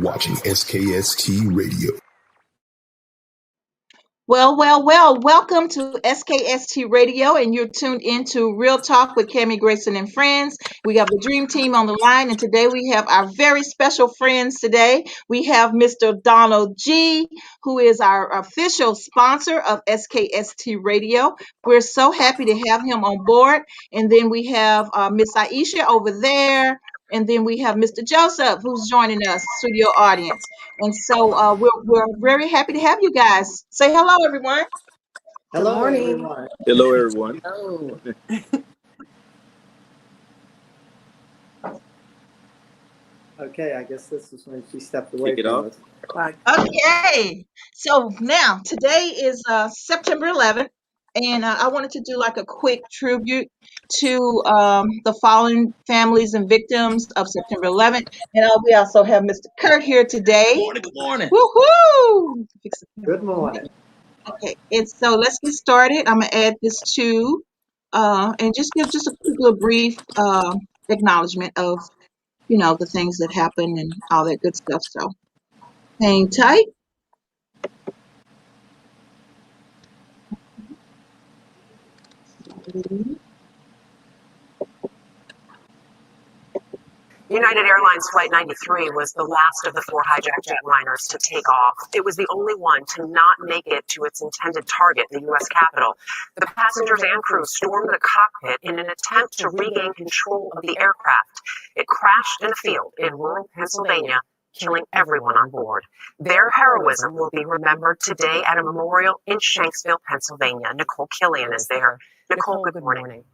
watching SKST Radio. Well, welcome to SKST Radio, and you're tuned into Real Talk with Cammie, Grayson, and Friends. We have the Dream Team on the line, and today we have our very special friends today. We have Mr. Donald G., who is our official sponsor of SKST Radio. We're so happy to have him on board. And then we have Miss Aisha over there, and then we have Mr. Joseph, who's joining us, studio audience. And so we're very happy to have you guys. Say hello, everyone. Hello, Good morning. everyone. Hello, everyone. Hello. Okay, I guess this is when she stepped away. Kick it from off. us. Okay. So now, today is September 11th, and I wanted to do like a quick tribute to the fallen families and victims of September 11th. And we also have Mr. Kurt here today. Good morning. Woohoo! Good morning. Okay, and so let's get started. I'm gonna add this to and just give just a quick little brief acknowledgement of the things that happen and all that good stuff. So hang tight. United Airlines Flight 93 was the last of the 4 hijacked jetliners to take off. It was the only one to not make it to its intended target, the U.S. Capitol. The passengers and crew stormed the cockpit in an attempt to regain control of the aircraft. It crashed in a field in rural Pennsylvania, killing everyone on board. Their heroism will be remembered today at a memorial in Shanksville, Pennsylvania. Nicole Killian is there. Nicole, good morning.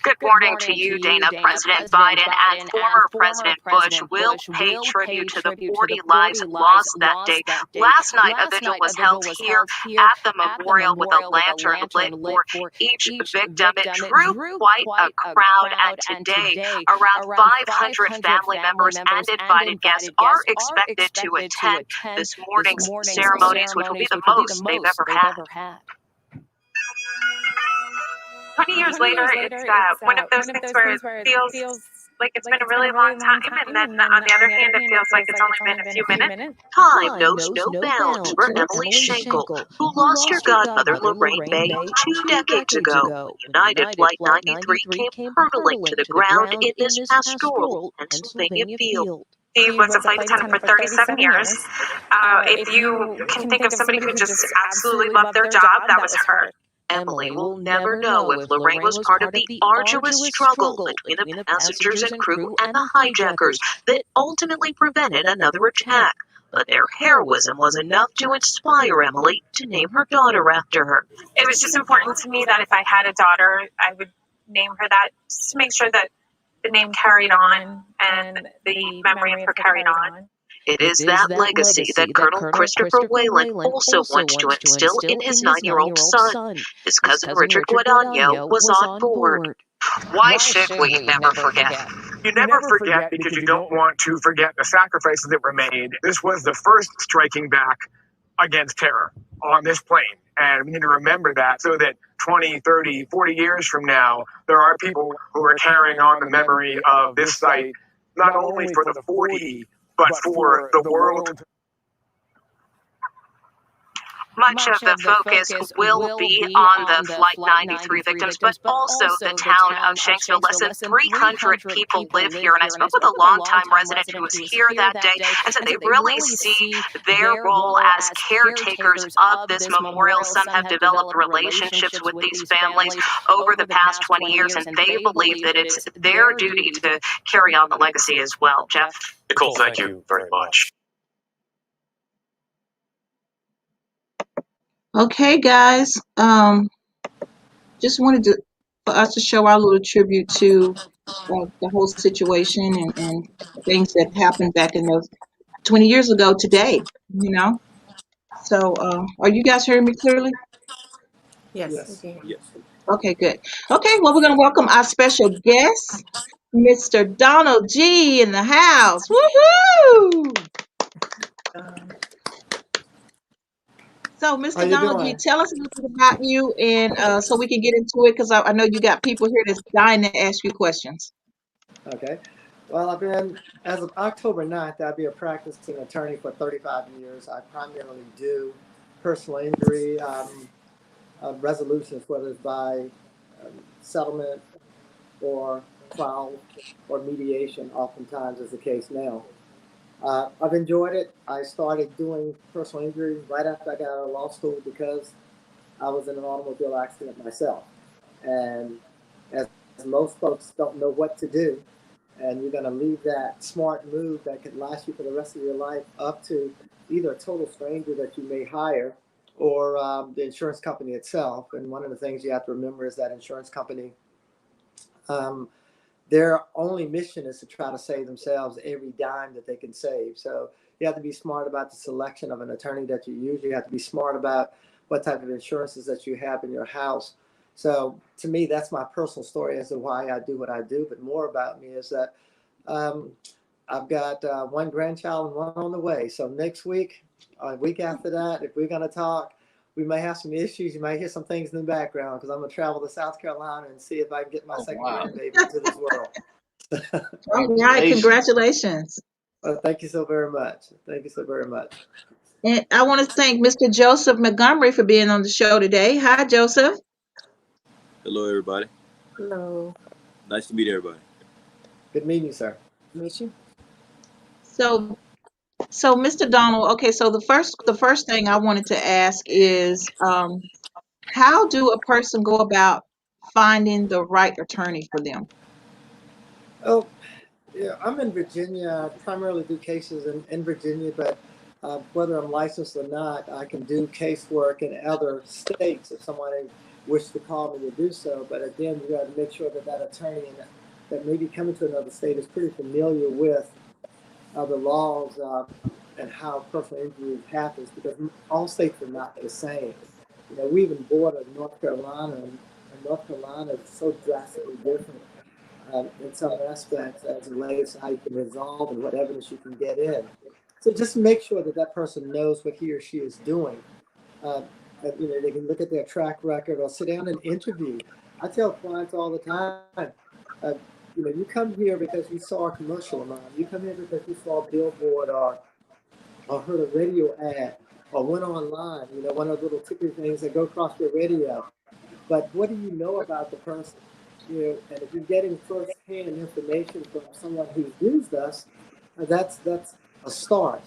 Good morning to you, Dana. President Biden and former President Bush will pay tribute to the 40 lives lost that day. Last night, a vigil was held here at the memorial with a lantern lit for each victim. It drew quite a crowd, and today, around 500 family members and invited guests are expected to attend this morning's ceremonies, which will be the most they've ever had. 20 years later, it's one of those things where it feels like it's been a really long time, and then on the other hand, it feels like it's only been a few minutes. Time knows no bounds for Emily Schenkel, who lost her godmother Lorraine May 2 decades ago. United Flight 93 came hurtling to the ground in this pastoral Pennsylvania field. He was a flight attendant for 37 years. If you can think of somebody who just absolutely loved their job, that was her. Emily will never know if Lorraine was part of the arduous struggle between the passengers and crew and the hijackers that ultimately prevented another attack. But their heroism was enough to inspire Emily to name her daughter after her. It was just important to me that if I had a daughter, I would name her that, just to make sure that the name carried on and the memory of her carried on. It is that legacy that Colonel Christopher Whalen also wants to instill in his 9-year-old son. His cousin Richard Guadagno was on board. Why should we never forget? You never forget because you don't want to forget the sacrifices that were made. This was the first striking back against terror on this plane. And we need to remember that so that 20, 30, 40 years from now, there are people who are carrying on the memory of this site, not only for the 40, but for the world. Much of the focus will be on the Flight 93 victims, but also the town of Shanksville. Less than 300 people live here, and I spoke with a longtime resident who was here that day and said they really see their role as caretakers of this memorial. Some have developed relationships with these families over the past 20 years, and they believe that it's their duty to carry on the legacy as well. Jeff? Nicole, thank you very much. Okay, guys. Just wanted for us to show our little tribute to the whole situation and things that happened back in those 20 years ago today. So, are you guys hearing me clearly? Yes. Yes. Okay, good. Okay, well, we're going to welcome our special guest, Mr. Donald G. in the house. Woohoo! So, Mr. Donald G., tell us a little bit about you, and so we can get into it, because I know you got people here that's dying to ask you questions. Okay. Well, I've been, as of October 9th, I'll be a practicing attorney for 35 years. I primarily do personal injury resolutions, whether it's by settlement or trial or mediation, oftentimes is the case now. I've enjoyed it. I started doing personal injury right after I got out of law school because I was in an automobile accident myself. And as most folks don't know what to do, and you're going to leave that smart move that could last you for the rest of your life up to either a total stranger that you may hire or the insurance company itself. And one of the things you have to remember is that insurance company, their only mission is to try to save themselves every dime that they can save. So you have to be smart about the selection of an attorney that you use. You have to be smart about what type of insurances that you have in your house. So to me, that's my personal story as to why I do what I do. But more about me is that I've got one grandchild and one on the way. So next week, a week after that, if we're going to talk, we may have some issues. You might hear some things in the background because I'm going to travel to South Carolina and see if I can get my second grandbaby into this world. All right, congratulations. Well, thank you so very much. Thank you so very much. And I want to thank Mr. Joseph Montgomery for being on the show today. Hi, Joseph. Hello, everybody. Hello. Nice to meet everybody. Good meeting you, sir. Meet you. So Mr. Donald, okay, so the first thing I wanted to ask is how do a person go about finding the right attorney for them? Oh, yeah, I'm in Virginia. I primarily do cases in Virginia, but whether I'm licensed or not, I can do casework in other states if someone wishes to call me to do so. But again, you got to make sure that that attorney that may be coming to another state is pretty familiar with the laws and how personal injury happens, because all states are not the same. You know, we even border North Carolina, and North Carolina is so drastically different in some aspects as it relates to how you can resolve and what evidence you can get in. So just make sure that that person knows what he or she is doing. You know, they can look at their track record or sit down and interview. I tell clients all the time, you know, you come here because you saw a commercial of mine. You come here because you saw a billboard or heard a radio ad or went online, you know, one of those little ticker things that go across your radio. But what do you know about the person? You know, and if you're getting first-hand information from someone who's used us, that's a start.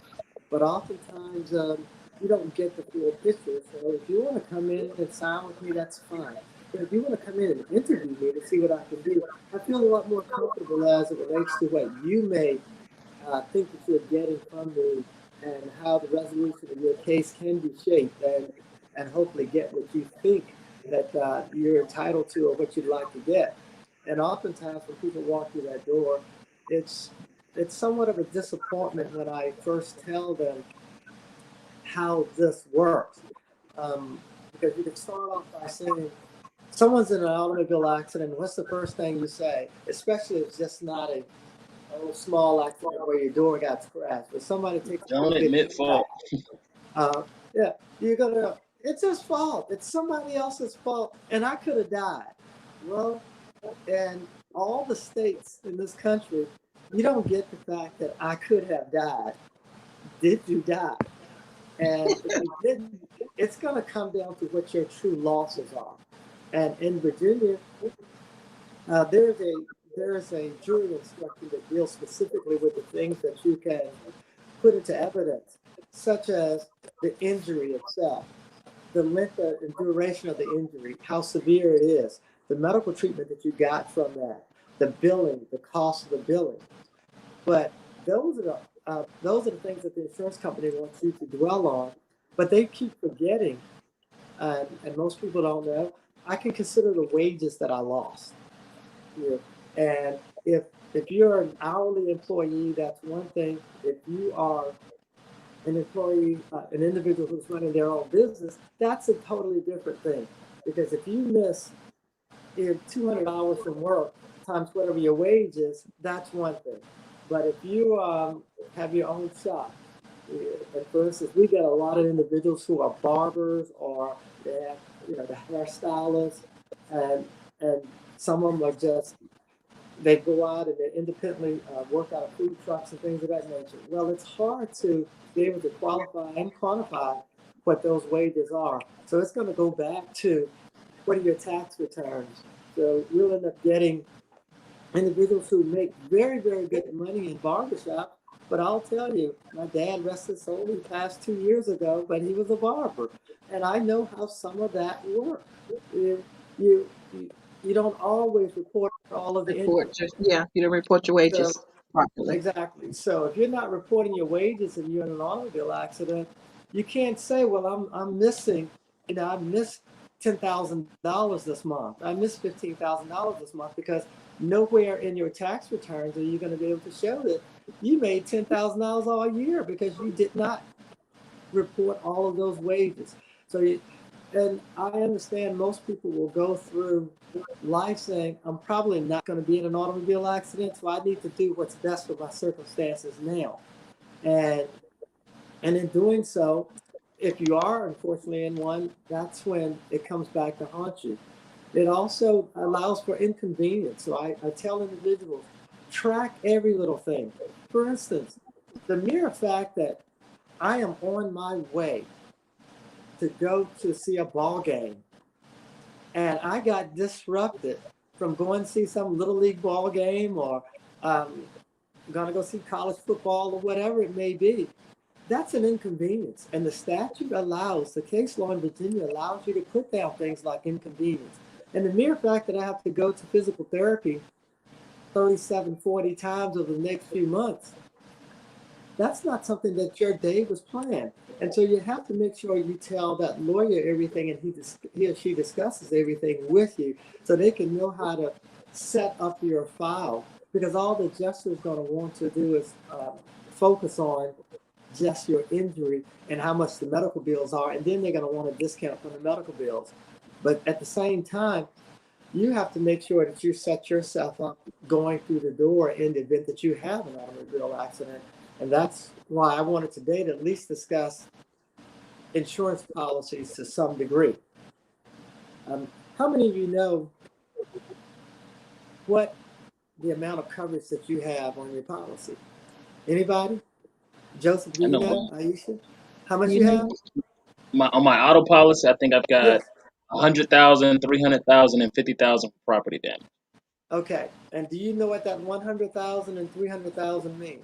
But oftentimes you don't get the full picture. So if you want to come in and sign with me, that's fine. But if you want to come in and interview me to see what I can do, I feel a lot more comfortable as it relates to what you may think that you're getting from me and how the resolution of your case can be shaped and hopefully get what you think that you're entitled to or what you'd like to get. And oftentimes when people walk through that door, it's somewhat of a disappointment when I first tell them how this works. Because you can start off by saying, someone's in an automobile accident, what's the first thing you say? Especially if it's just not a little small accident where your door got scratched. But somebody takes Don't admit fault. Yeah, you're gonna, it's his fault. It's somebody else's fault. And I could have died. Well, and all the states in this country, you don't get the fact that I could have died. Did you die? And if you didn't, it's going to come down to what your true losses are. And in Virginia, there is a jury instruction that deals specifically with the things that you can put into evidence, such as the injury itself, the length and duration of the injury, how severe it is, the medical treatment that you got from that, the billing, the cost of the billing. But those are the things that the insurance company wants you to dwell on, but they keep forgetting, and most people don't know, I can consider the wages that I lost. You know, and if you're an hourly employee, that's one thing. If you are an employee, an individual who's running their own business, that's a totally different thing. Because if you miss 200 hours from work times whatever your wage is, that's one thing. But if you have your own shop, and for instance, we get a lot of individuals who are barbers or they have, the hairstylists, and some of them are just, they go out and they independently work out of food trucks and things of that nature. Well, it's hard to be able to qualify and quantify what those wages are. So it's going to go back to what are your tax returns. So we'll end up getting individuals who make very, very good money in barbershop. But I'll tell you, my dad, rest his soul, he passed 2 years ago, but he was a barber. And I know how some of that works. You, you, you don't always report all of the income. You don't report your wages So, properly. exactly. So if you're not reporting your wages and you're in an automobile accident, you can't say, well, I'm missing, I missed $10,000 this month. I missed $15,000 this month, because nowhere in your tax returns are you going to be able to show that you made $10,000 all year because you did not report all of those wages. And I understand most people will go through life saying, I'm probably not going to be in an automobile accident, so I need to do what's best for my circumstances now. And in doing so, if you are unfortunately in one, that's when it comes back to haunt you. It also allows for inconvenience. So I tell individuals, track every little thing. For instance, the mere fact that I am on my way to go to see a ball game, and I got disrupted from going to see some little league ball game, or going to go see college football, or whatever it may be. That's an inconvenience. And the statute allows, the case law in Virginia allows you to put down things like inconvenience. And the mere fact that I have to go to physical therapy 37, 40 times over the next few months, that's not something that your day was planned. And so you have to make sure you tell that lawyer everything, and he or she discusses everything with you, so they can know how to set up your file. Because all the adjuster is going to want to do is focus on just your injury and how much the medical bills are, and then they're going to want a discount from the medical bills. But at the same time, you have to make sure that you set yourself up going through the door in the event that you have an automobile accident. And that's why I wanted today to at least discuss insurance policies to some degree. How many of you know what the amount of coverage that you have on your policy? Anybody? Joseph, do you know? Aisha? How much you have? On my auto policy, I think I've got Yes. 100,000, 300,000, and 50,000 for property damage. Okay. And do you know what that 100,000 and 300,000 means?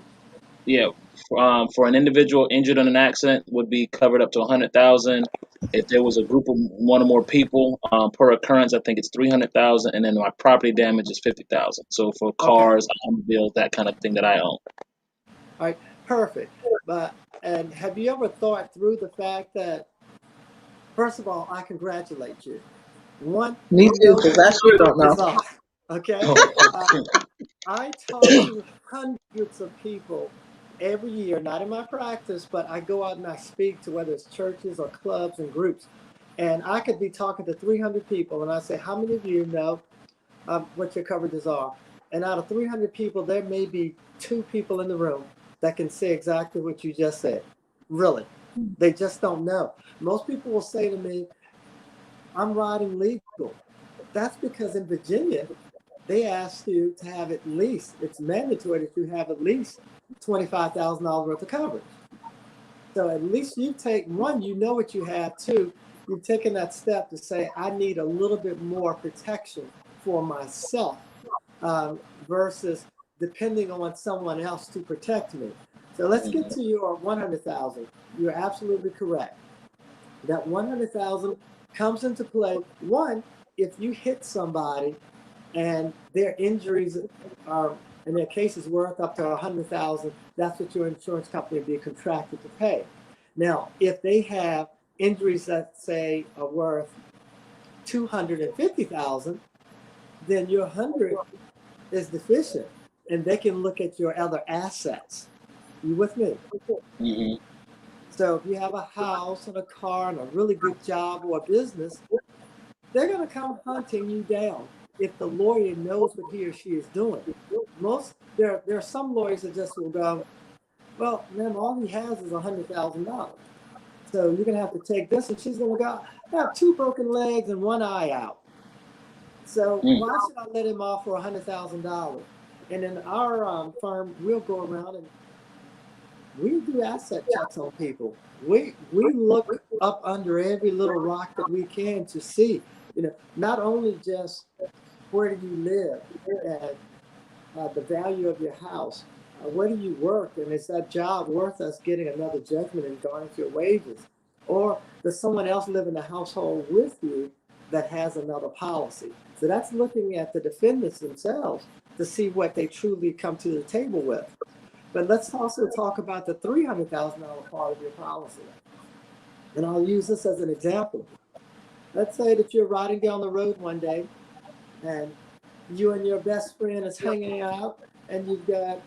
Yeah, for an individual injured in an accident would be covered up to 100,000. If there was a group of one or more people per occurrence, I think it's 300,000, and then my property damage is 50,000. So for cars, automobiles, that kind of thing that I own. All right, perfect. And have you ever thought through the fact that, first of all, I congratulate you. Me too, because I sure don't know. Okay. I talk to hundreds of people every year, not in my practice, but I go out and I speak to, whether it's churches or clubs and groups. And I could be talking to 300 people, and I say, how many of you know what your coverages are? And out of 300 people, there may be 2 people in the room that can say exactly what you just said. Really. They just don't know. Most people will say to me, I'm riding legal. That's because in Virginia, they ask you to have at least, it's mandatory that you have at least $25,000 worth of coverage. So at least you take, one, you know what you have. 2, you've taken that step to say, I need a little bit more protection for myself versus depending on someone else to protect me. So let's get to your 100,000. You're absolutely correct. That 100,000 comes into play. One, if you hit somebody and their injuries are, and their case is worth up to 100,000, that's what your insurance company would be contracted to pay. Now, if they have injuries that say are worth 250,000, then your 100 is deficient, and they can look at your other assets. You with me? Mm-hmm. So if you have a house and a car and a really good job or a business, they're going to come hunting you down if the lawyer knows what he or she is doing. There are some lawyers that just will go, well, ma'am, all he has is $100,000. So you're going to have to take this. And she's going to go, I have 2 broken legs and 1 eye out. So why should I let him off for $100,000? And in our firm, we'll go around and we do asset checks on people. We look up under every little rock that we can to see, not only just where do you live and the value of your house, where do you work, and is that job worth us getting another judgment and garnish your wages? Or does someone else live in the household with you that has another policy? So that's looking at the defendants themselves to see what they truly come to the table with. But let's also talk about the $300,000 part of your policy. And I'll use this as an example. Let's say that you're riding down the road one day and you and your best friend is hanging out and you've got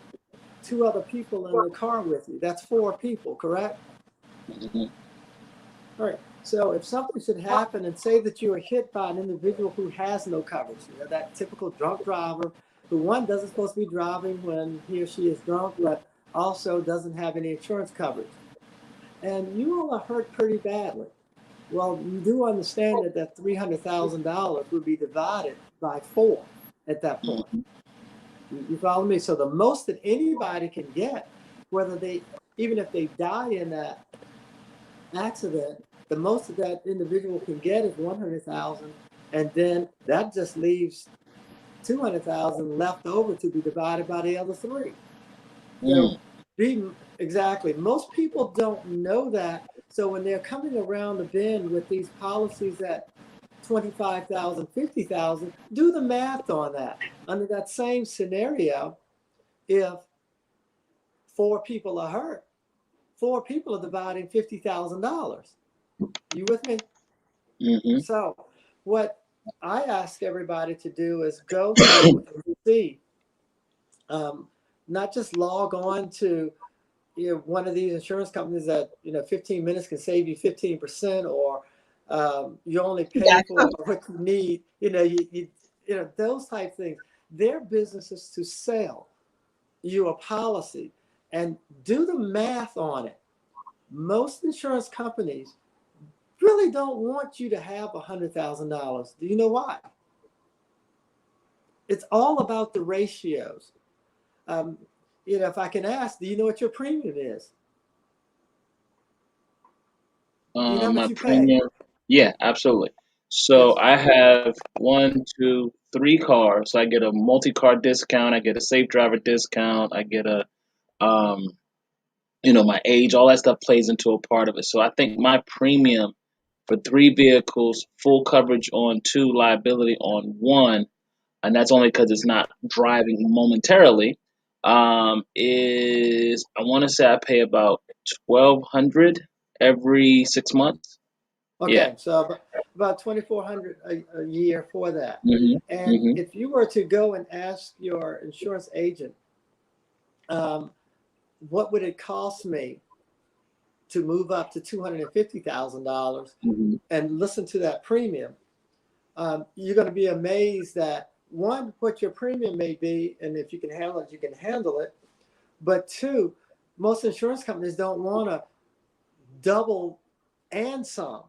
2 other people in the car with you. That's 4 people, correct? Mm-hmm. All right. So if something should happen and say that you are hit by an individual who has no coverage, that typical drunk driver who one doesn't supposed to be driving when he or she is drunk, but also doesn't have any insurance coverage. And you all are hurt pretty badly. Well, you do understand that that $300,000 would be divided by 4 at that point. You follow me? So the most that anybody can get, even if they die in that accident, the most that that individual can get is $100,000, and then that just leaves $200,000 left over to be divided by the other 3. So exactly. Most people don't know that. So when they're coming around the bend with these policies at $25,000, $50,000, do the math on that. Under that same scenario, if 4 people are hurt, 4 people are dividing $50,000. You with me? Mm-hmm. So what I ask everybody to do is go through and see, not just log on to one of these insurance companies that 15 minutes can save you 15%, or you only pay for what you need. Those type things. Their business is to sell you a policy, and do the math on it. Most insurance companies really don't want you to have $100,000. Do you know why? It's all about the ratios. If I can ask, do you know what your premium is? Do you know how much you Premium, yeah, absolutely. So I have 1, 2, 3 cars. So I get a multi-car discount. I get a safe driver discount. I get a, my age. All that stuff plays into a part of it. So I think my premium for 3 vehicles, full coverage on 2, liability on 1, and that's only because it's not driving momentarily, is, I want to say I pay about $1,200 every 6 months. Okay, Yeah. so about $2,400 a year for that. Mm-hmm. And if you were to go and ask your insurance agent, what would it cost me to move up to $250,000 and listen to that premium, you're going to be amazed that, 1, what your premium may be, and if you can handle it, you can handle it. But 2, most insurance companies don't want to double and some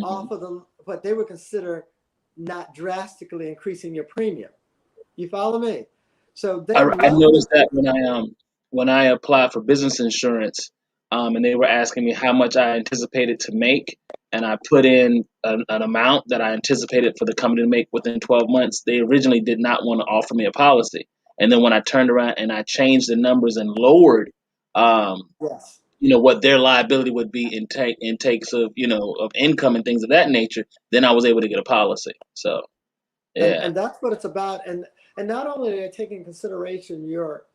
off of what they would consider not drastically increasing your premium. You follow me? So I noticed that when I applied for business insurance, and they were asking me how much I anticipated to make, and I put in an amount that I anticipated for the company to make within 12 months. They originally did not want to offer me a policy, and then when I turned around and I changed the numbers and lowered, yes, what their liability would be in takes of of income and things of that nature, then I was able to get a policy. So yeah, and that's what it's about. And not only are they taking into consideration your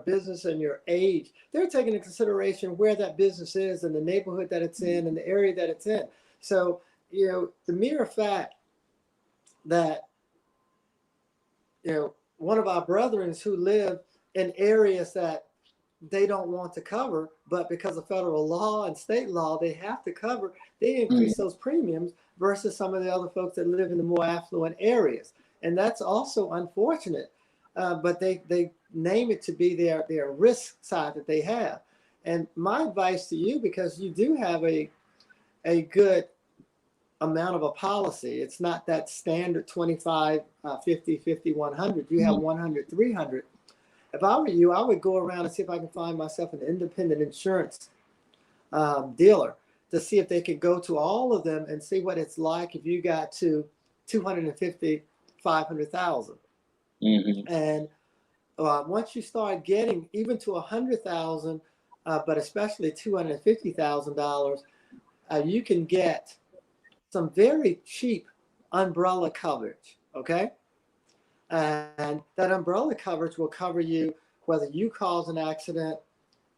business and your age, they're taking into consideration where that business is and the neighborhood that it's in and the area that it's in. So the mere fact that one of our brethren who live in areas that they don't want to cover, but because of federal law and state law, they have to cover, they increase those premiums versus some of the other folks that live in the more affluent areas. And that's also unfortunate, but they name it to be their risk side that they have. And my advice to you, because you do have a good amount of a policy. It's not that standard 25, 50, 50, 100. You have 100, 300. If I were you, I would go around and see if I can find myself an independent insurance dealer to see if they could go to all of them and see what it's like if you got to 250, 500,000. And once you start getting even to 100,000, but especially $250,000, you can get some very cheap umbrella coverage. Okay, and that umbrella coverage will cover you whether you cause an accident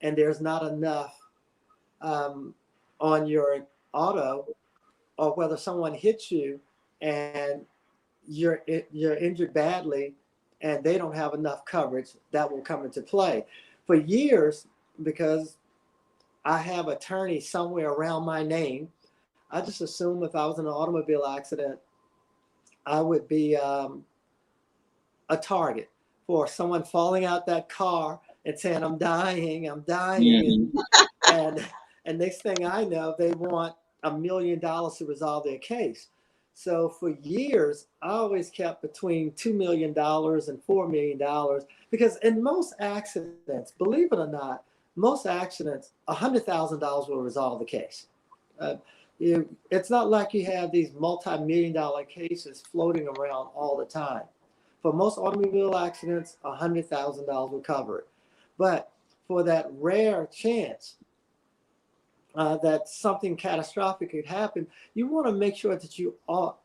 and there's not enough on your auto, or whether someone hits you and you're injured badly and they don't have enough coverage. That will come into play. For years, because I have attorney somewhere around my name, I just assumed if I was in an automobile accident, I would be a target for someone falling out that car and saying, I'm dying. And next thing I know, they want $1 million to resolve their case. So for years, I always kept between $2 million and $4 million, because in most accidents, believe it or not, most accidents, $100,000 will resolve the case. It's not like you have these multi-million-dollar cases floating around all the time. For most automobile accidents, $100,000 will cover it. But for that rare chance that something catastrophic could happen, you want to make sure that you are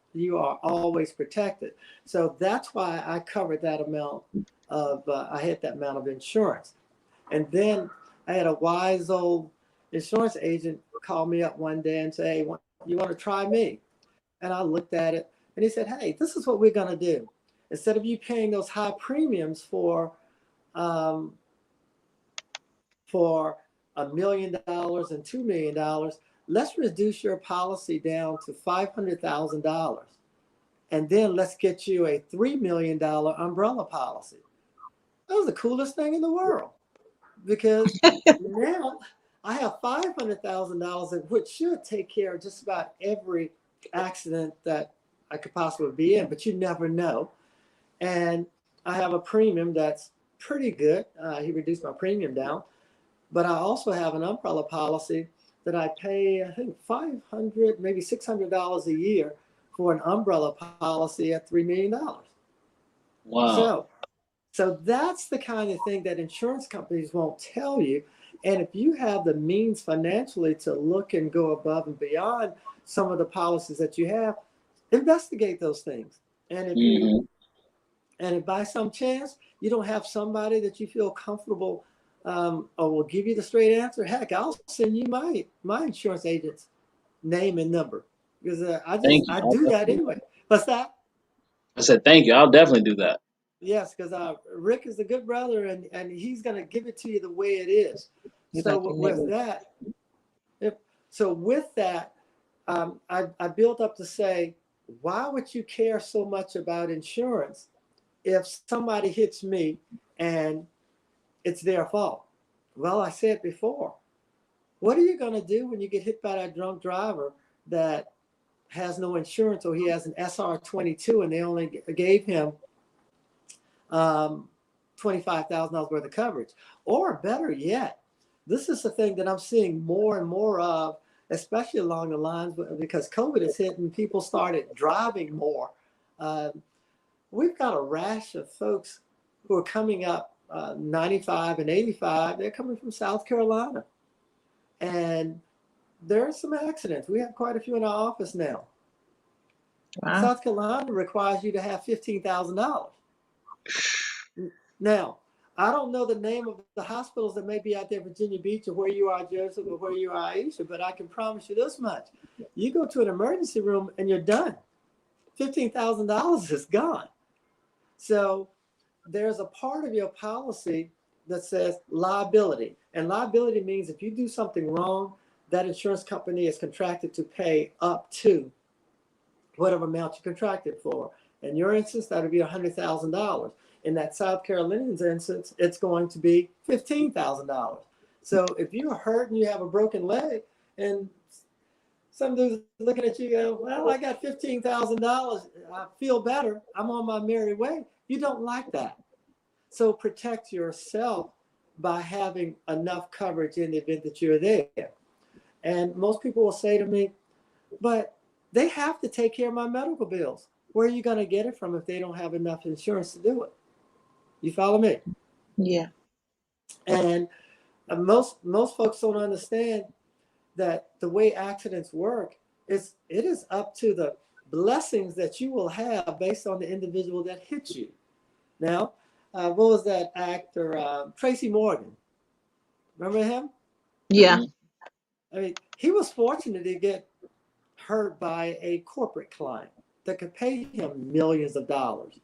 always protected. So that's why I covered that amount of, I had that amount of insurance. And then I had a wise old insurance agent call me up one day and say, hey, you want to try me? And I looked at it and he said, hey, this is what we're going to do. Instead of you paying those high premiums for $1 million and $2 million, let's reduce your policy down to $500,000. And then let's get you a $3 million umbrella policy. That was the coolest thing in the world, because now I have $500,000, which should take care of just about every accident that I could possibly be in, but you never know. And I have a premium that's pretty good. He reduced my premium down. But I also have an umbrella policy that I pay, I think, $500, maybe $600 a year for an umbrella policy at $3 million. Wow. So that's the kind of thing that insurance companies won't tell you. And if you have the means financially to look and go above and beyond some of the policies that you have, investigate those things. And if you, and if by some chance you don't have somebody that you feel comfortable or will give you the straight answer, heck, I'll send you my insurance agent's name and number, because I do that anyway. What's that? I said, thank you. I'll definitely do that. Yes, because Rick is a good brother, and he's going to give it to you the way it is. So with that, I built up to say, why would you care so much about insurance if somebody hits me and it's their fault? Well, I said before, what are you going to do when you get hit by that drunk driver that has no insurance, or he has an SR22 and they only gave him $25,000 worth of coverage? Or better yet, this is the thing that I'm seeing more and more of, especially along the lines, because COVID is hitting, people started driving more. We've got a rash of folks who are coming up 95 and 85. They're coming from South Carolina. And there are some accidents. We have quite a few in our office now. Wow. South Carolina requires you to have $15,000. Now, I don't know the name of the hospitals that may be out there, Virginia Beach, or where you are, Joseph, or where you are, Aisha, but I can promise you this much. You go to an emergency room and you're done. $15,000 is gone. So there's a part of your policy that says liability. And liability means if you do something wrong, that insurance company is contracted to pay up to whatever amount you contracted for. In your instance, that would be $100,000. In that South Carolinian's instance, it's going to be $15,000. So if you're hurt and you have a broken leg, and some dude's looking at you, go, well, I got $15,000. I feel better. I'm on my merry way. You don't like that. So protect yourself by having enough coverage in the event that you're there. And most people will say to me, but they have to take care of my medical bills. Where are you going to get it from if they don't have enough insurance to do it? You follow me? Yeah. And most folks don't understand that the way accidents work is it is up to the blessings that you will have based on the individual that hits you. Now, what was that actor, Tracy Morgan? Remember him? Yeah. I mean, he was fortunate to get hurt by a corporate client that could pay him millions of dollars.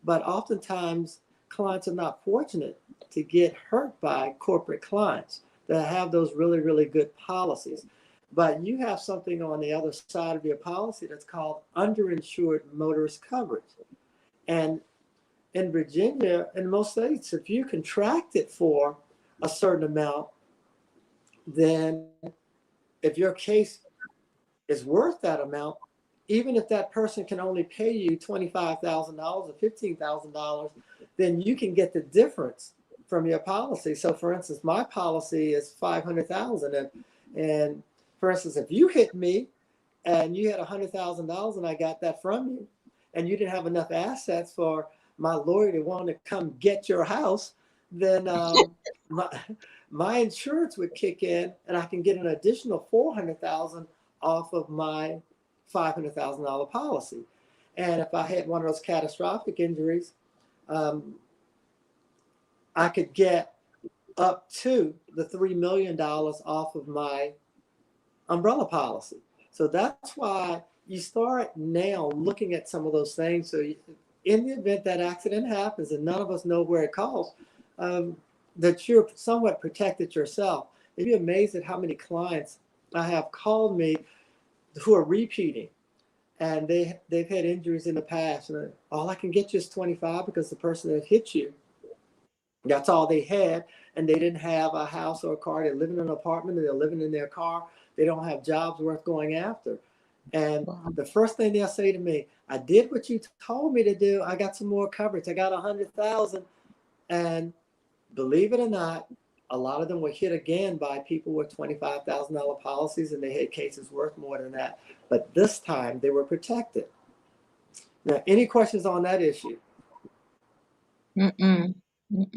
But oftentimes, clients are not fortunate to get hurt by corporate clients that have those really, really good policies. But you have something on the other side of your policy that's called underinsured motorist coverage. And in Virginia, in most states, if you contract it for a certain amount, then if your case is worth that amount, even if that person can only pay you $25,000 or $15,000, then you can get the difference from your policy. So, for instance, my policy is $500,000, and for instance, if you hit me and you had $100,000 and I got that from you, and you didn't have enough assets for my lawyer to want to come get your house, then my insurance would kick in, and I can get an additional $400,000 off of my $500,000 policy. And if I had one of those catastrophic injuries, I could get up to the $3 million off of my umbrella policy. So that's why you start now looking at some of those things. So in the event that accident happens and none of us know where it caused, that you're somewhat protected yourself. You'd be amazed at how many clients I have called me who are repeating, and they've had injuries in the past, and all I can get you is 25 because the person that hit you, that's all they had, and they didn't have a house or a car. They live in an apartment, and they're living in their car. They don't have jobs worth going after. And the first thing they'll say to me, I did what you told me to do. I got some more coverage. I got 100,000. And believe it or not, a lot of them were hit again by people with $25,000 policies, and they had cases worth more than that. But this time they were protected. Now, any questions on that issue? Mm-mm.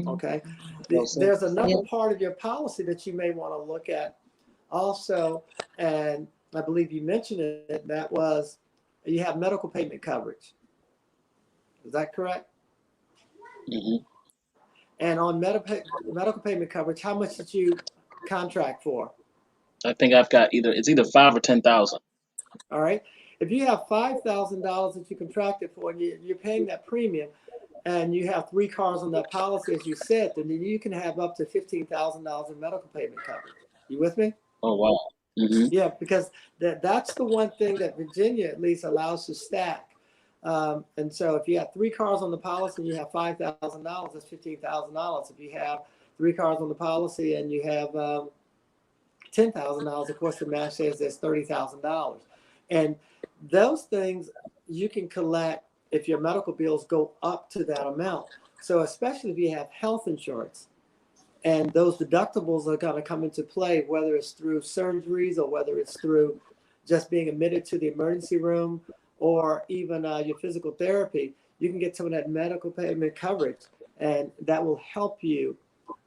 Okay. There's another part of your policy that you may want to look at also, and I believe you mentioned it, that was you have medical payment coverage. Is that correct? Mm-hmm. And on medical payment coverage, how much did you contract for? I think I've got it's either 5 or 10,000. All right. If you have $5,000 that you contracted for, and you're paying that premium, and you have 3 cars on that policy, as you said, then you can have up to $15,000 in medical payment coverage. You with me? Oh, wow. Mm-hmm. Yeah, because that's the one thing that Virginia at least allows to stack. And so if you have 3 cars on the policy and you have $5,000, that's $15,000. If you have 3 cars on the policy and you have $10,000, of course, the math says there's $30,000. And those things you can collect if your medical bills go up to that amount. So especially if you have health insurance, and those deductibles are going to come into play, whether it's through surgeries or whether it's through just being admitted to the emergency room or even your physical therapy, you can get some of that medical payment coverage, and that will help you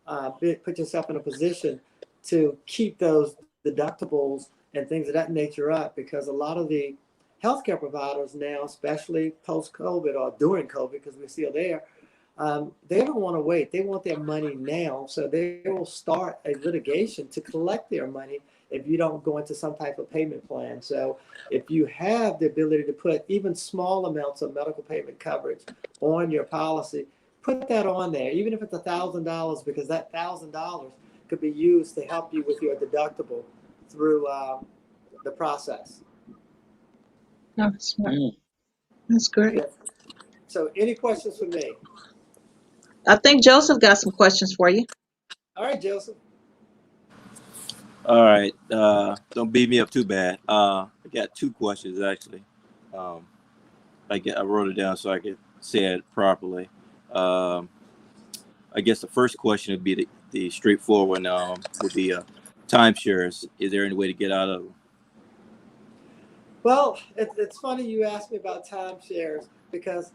put yourself in a position to keep those deductibles and things of that nature up, because a lot of the healthcare providers now, especially post-COVID or during COVID, because we're still there, they don't want to wait. They want their money now. So they will start a litigation to collect their money if you don't go into some type of payment plan. So if you have the ability to put even small amounts of medical payment coverage on your policy, put that on there, even if it's $1,000, because that $1,000 could be used to help you with your deductible through the process. That's right. That's great. Yeah. So any questions for me? I think Joseph got some questions for you. All right, Joseph. All right. Don't beat me up too bad. I got two questions actually. Um, I wrote it down so I could say it properly. Um, I guess the first question would be the straightforward one. Would be timeshares. Is there any way to get out of them? Well, it's funny you asked me about timeshares because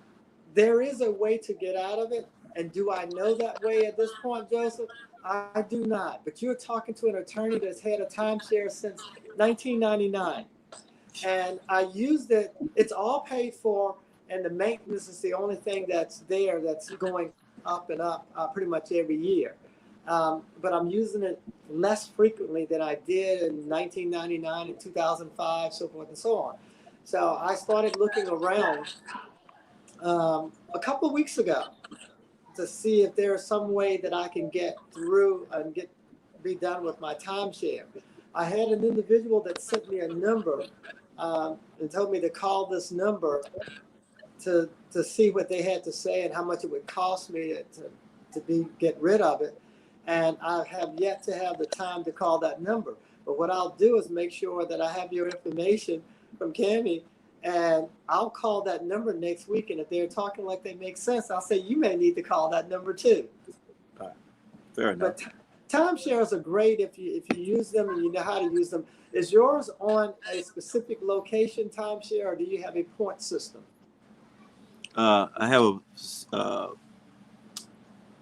there is a way to get out of it. And do I know that way at this point, Joseph? I do not. But you're talking to an attorney that's had a timeshare since 1999. And I used it. It's all paid for, and the maintenance is the only thing that's there that's going up and up pretty much every year. But I'm using it less frequently than I did in 1999 and 2005, so forth and so on. So I started looking around a couple of weeks ago to see if there's some way that I can get through and be done with my timeshare. I had an individual that sent me a number and told me to call this number to see what they had to say and how much it would cost me to get rid of it. And I have yet to have the time to call that number. But what I'll do is make sure that I have your information from Cammie, and I'll call that number next week. And if they're talking like they make sense, I'll say you may need to call that number too. Fair enough. But timeshares are great if you use them and you know how to use them. Is yours on a specific location timeshare, or do you have a point system? I have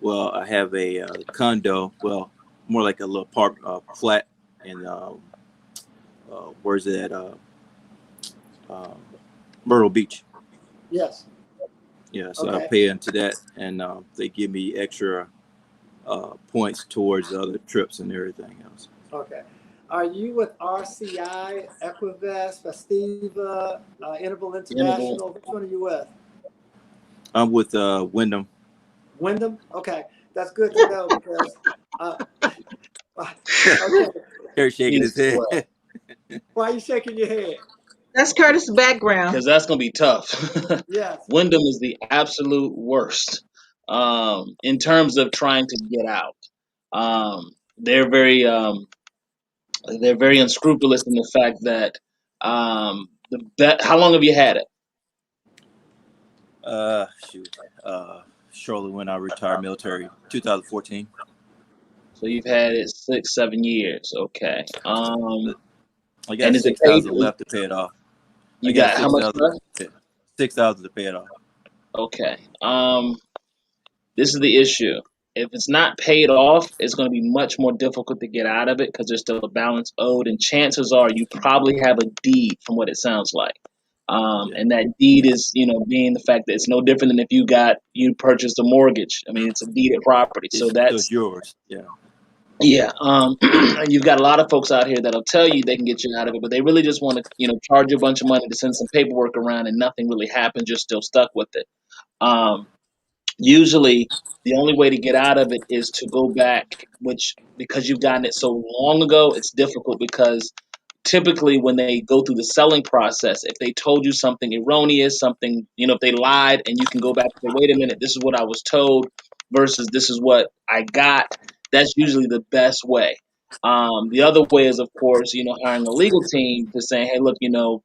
I have a condo. Well, more like a little flat in where's it at? Myrtle Beach. Yes. Yeah, so Okay. I pay into that, and they give me extra points towards other trips and everything else. Okay. Are you with RCI, Equivest, Festiva, Interval International? Which one are you with? I'm with Wyndham. Wyndham? Okay. That's good to know because okay. Harry's shaking his head. Why are you shaking your head? That's Curtis' background. Because that's going to be tough. Yes. Wyndham is the absolute worst in terms of trying to get out. They're very unscrupulous in the fact that how long have you had it? Shortly when I retired military, 2014. So you've had it 6-7 years. Okay. I got 6,000 left to pay it off. You got how much left? 6,000 to pay it off. Okay. This is the issue. If it's not paid off, it's going to be much more difficult to get out of it because there's still a balance owed, and chances are you probably have a deed, from what it sounds like. And that deed is, being the fact that it's no different than if you purchased a mortgage. I mean, it's a deeded property, so that's yours. Yeah. Yeah. You've got a lot of folks out here that'll tell you they can get you out of it, but they really just want to, charge you a bunch of money to send some paperwork around, and nothing really happens. You're still stuck with it. Usually, the only way to get out of it is to go back, which because you've gotten it so long ago, it's difficult because typically when they go through the selling process, if they told you something erroneous, something, if they lied, and you can go back and say, wait a minute, this is what I was told versus this is what I got, that's usually the best way. The other way is, of course, hiring a legal team to say, hey, look,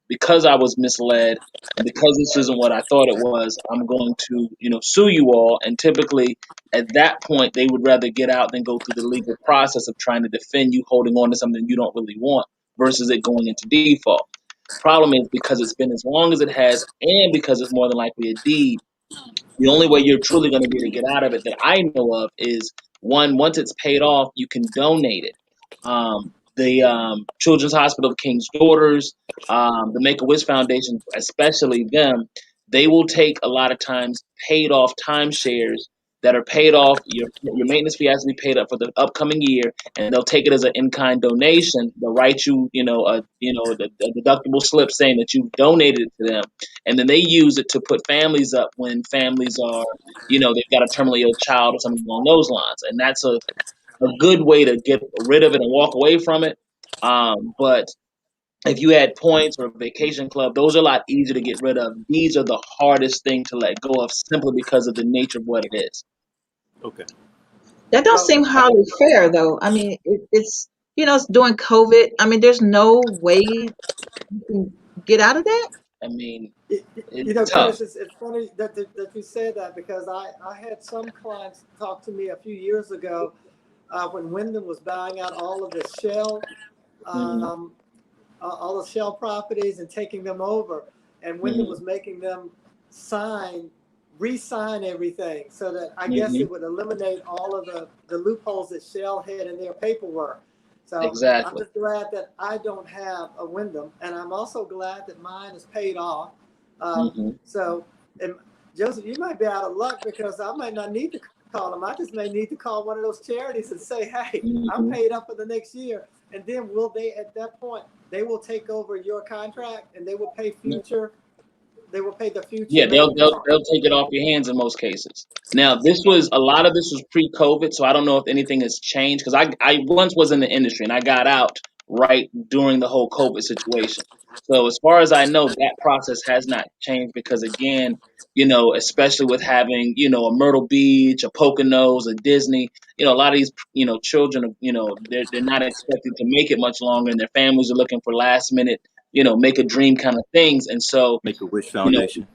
because I was misled and because this isn't what I thought it was, I'm going to, sue you all. And typically at that point, they would rather get out than go through the legal process of trying to defend you holding on to something you don't really want versus it going into default. Problem is because it's been as long as it has and because it's more than likely a deed, the only way you're truly going to be able to get out of it that I know of is once it's paid off, you can donate it. The Children's Hospital of King's Daughters, the Make-A-Wish Foundation, especially them, they will take a lot of times paid off timeshares that are paid off. Your maintenance fee has to be paid up for the upcoming year, and they'll take it as an in-kind donation. They'll write you, a deductible slip saying that you've donated it to them, and then they use it to put families up when families are, they've got a terminally ill child or something along those lines, and that's a good way to get rid of it and walk away from it. But if you had points or a vacation club, those are a lot easier to get rid of. These are the hardest thing to let go of simply because of the nature of what it is. Okay. That don't seem highly fair, though. I mean, it's It's during COVID. I mean, there's no way you can get out of that. I mean, You it's tough. Chris, it's funny that you said that because I had some clients talk to me a few years ago when Wyndham was buying out all of the shell, Hmm. um, all the shell properties and taking them over, and Wyndham Hmm. was making them re-sign everything, so that I guess Hmm. it would eliminate all of the loopholes that Shell had in their paperwork. So I'm Exactly. just glad that I don't have a Wyndham, and I'm also glad that mine is paid off. Hmm. So, and Joseph, you might be out of luck because I might not need to call them. I just may need to call one of those charities and say, "Hey, I'm Hmm. paid up for the next year," and then will they at that point they will take over your contract and they will pay future. They will pay the future Yeah, they'll maintenance they'll on they'll take it off your hands in most cases. Now, this was a lot of this was pre-COVID, so I don't know if anything has changed because I once was in the industry and I got out right during the whole COVID situation. So as far as I know, that process has not changed because again, especially with having a Myrtle Beach, a Poconos, a Disney, a lot of these children, they're not expected to make it much longer, and their families are looking for last minute, make a dream kind of things, and so Make a Wish you know, Foundation.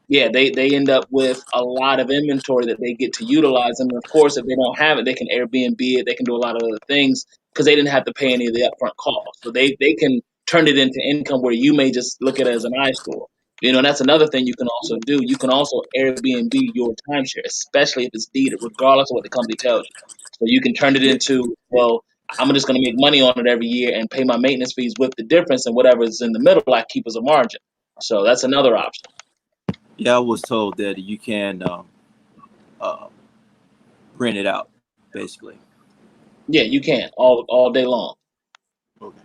yeah, they end up with a lot of inventory that they get to utilize. And of course, if they don't have it, they can Airbnb it. They can do a lot of other things because they didn't have to pay any of the upfront costs. So they can turn it into income where you may just look at it as an eyesore. And that's another thing you can also do. You can also Airbnb your timeshare, especially if it's deeded, regardless of what the company tells you. So you can turn it Yeah, into, well, I'm just going to make money on it every year and pay my maintenance fees with the difference, and whatever is in the middle, I keep as a margin. So that's another option. yeah. I was told that you can uh, print it out, basically. Yeah, you can all day long. Okay.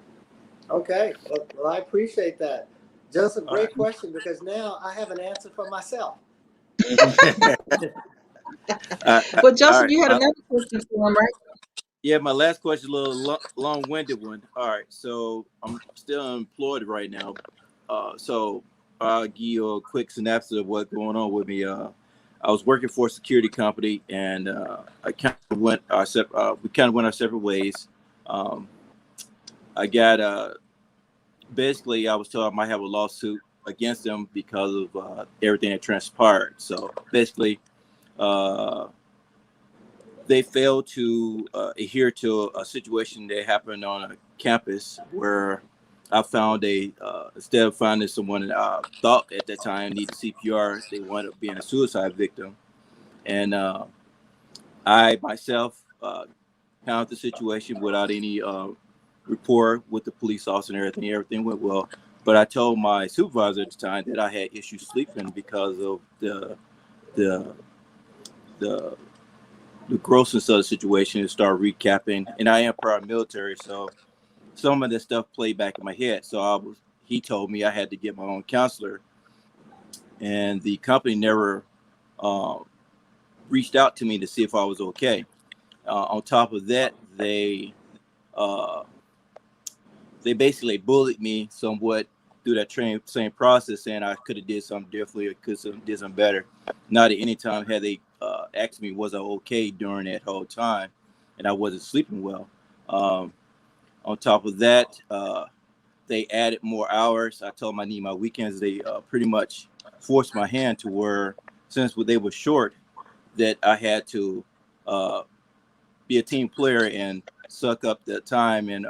Okay, well, I appreciate that. Joseph, All right. great question because now I have an answer for myself. Well, All Joseph, right. you had another question for him, right? Yeah, my last question, a little long-winded one. All right, so I'm still employed right now. So I'll give you a quick synopsis of what's going on with me. I was working for a security company, and I kind of went we kind of went our separate ways. Um, I got basically I was told I might have a lawsuit against them because of everything that transpired. So basically, uh, they failed to adhere to a situation that happened on a campus where I found instead of finding someone that I thought at that time needed CPR, they wound up being a suicide victim. And I myself handled the situation without any rapport with the police officer and everything. Everything went well. But I told my supervisor at the time that I had issues sleeping because of the the the grossness of the situation and start recapping. And I am prior military, so some of this stuff played back in my head. So he told me I had to get my own counselor, and the company never uh, reached out to me to see if I was okay. On top of that, uh, they basically bullied me somewhat through that same process, saying I could have did something differently or could have did something better. Not at any time had they asked me was I okay during that whole time, and I wasn't sleeping well. Um, on top of that, they added more hours. I told them I need my weekends. They pretty much forced my hand to where, since they were short, that I had to uh, be a team player and suck up the time and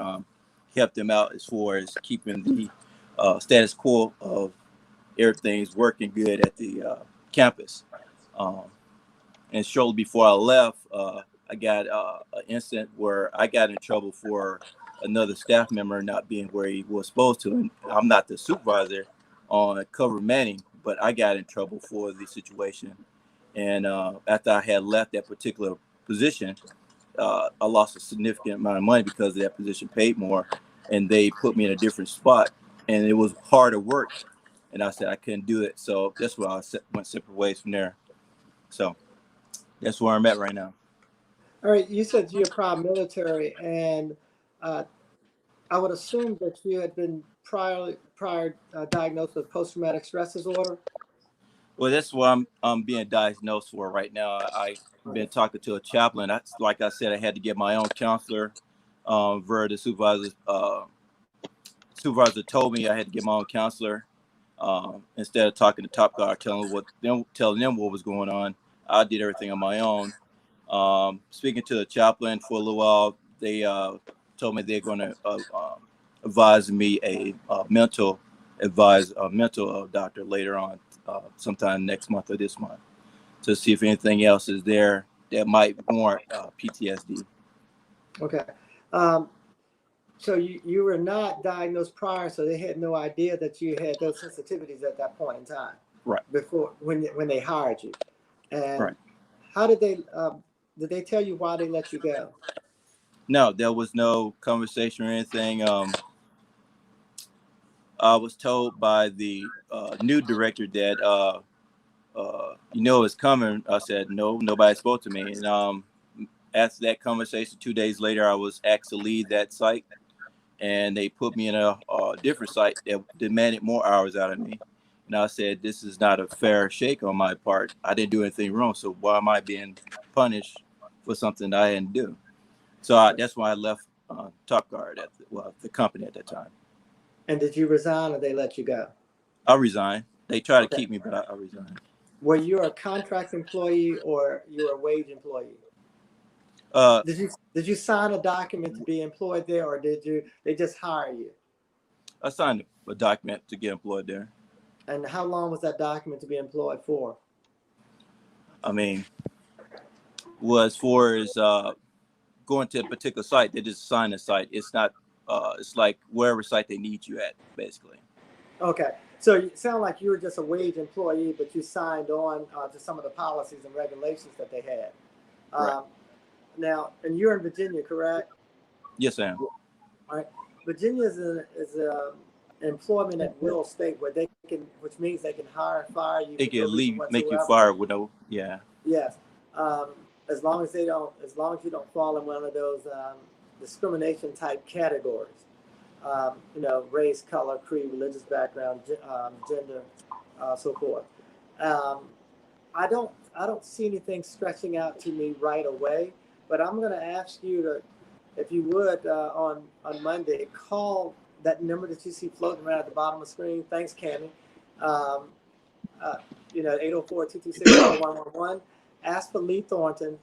help them out as far as keeping the status quo of everything's working good at the campus. Um, and shortly before I left, I got an incident where I got in trouble for another staff member not being where he was supposed to. And I'm not the supervisor on cover manning, but I got in trouble for the situation. And after I had left that particular position, I lost a significant amount of money because that position paid more, and they put me in a different spot, and it was harder work. And I said I couldn't do it, so that's why I went separate ways from there. So that's where I'm at right now. All right, you said you're prior military, and uh, I would assume that you had been prior diagnosed with post-traumatic stress disorder. Well, that's what I'm being diagnosed for right now. I've Right. been talking to a chaplain. Like I said, I had to get my own counselor. where the supervisor told me I had to get my own counselor. Instead of talking to Top Guard, telling them what was going on, I did everything on my own. Speaking to the chaplain for a little while, they told me they're going to advise me a mental doctor later on, sometime next month or this month, to see if anything else is there that might warrant PTSD. Okay. So you were not diagnosed prior, so they had no idea that you had those sensitivities at that point in time. Right. Before when they hired you, and right. How did they tell you why they let you go? No, there was no conversation or anything. I was told by the new director that it's coming. I said no, nobody spoke to me. And after that conversation, 2 days later, I was asked to leave that site, and they put me in a different site that demanded more hours out of me. And I said, this is not a fair shake on my part. I didn't do anything wrong, so why am I being punished for something that I didn't do? So that's why I left Top Guard at the company at that time. And did you resign, or they let you go? I resigned. They tried to keep me, but I resigned. Were you a contract employee or you were a wage employee? Did you sign a document to be employed there, or they just hire you? I signed a document to get employed there. And how long was that document to be employed for? I mean, as far as going to a particular site, they just assign a site. It's not. It's like wherever site they need you at, basically. Okay, so you sound like you were just a wage employee, but you signed on to some of the policies and regulations that they had. Right. Now, and you're in Virginia, correct? Yes, I am. All right. Virginia is a employment at will state where they can, which means they can hire and fire you. They can leave, make you fire with no, yeah. Yes, as long as you don't fall in one of those discrimination type categories. Race, color, creed, religious background, gender, so forth. I don't see anything stretching out to me right away, but I'm going to ask you to, if you would, on Monday, call that number that you see floating around at the bottom of the screen. Thanks, Cammie. 804-226-4111. Ask for Lee Thornton.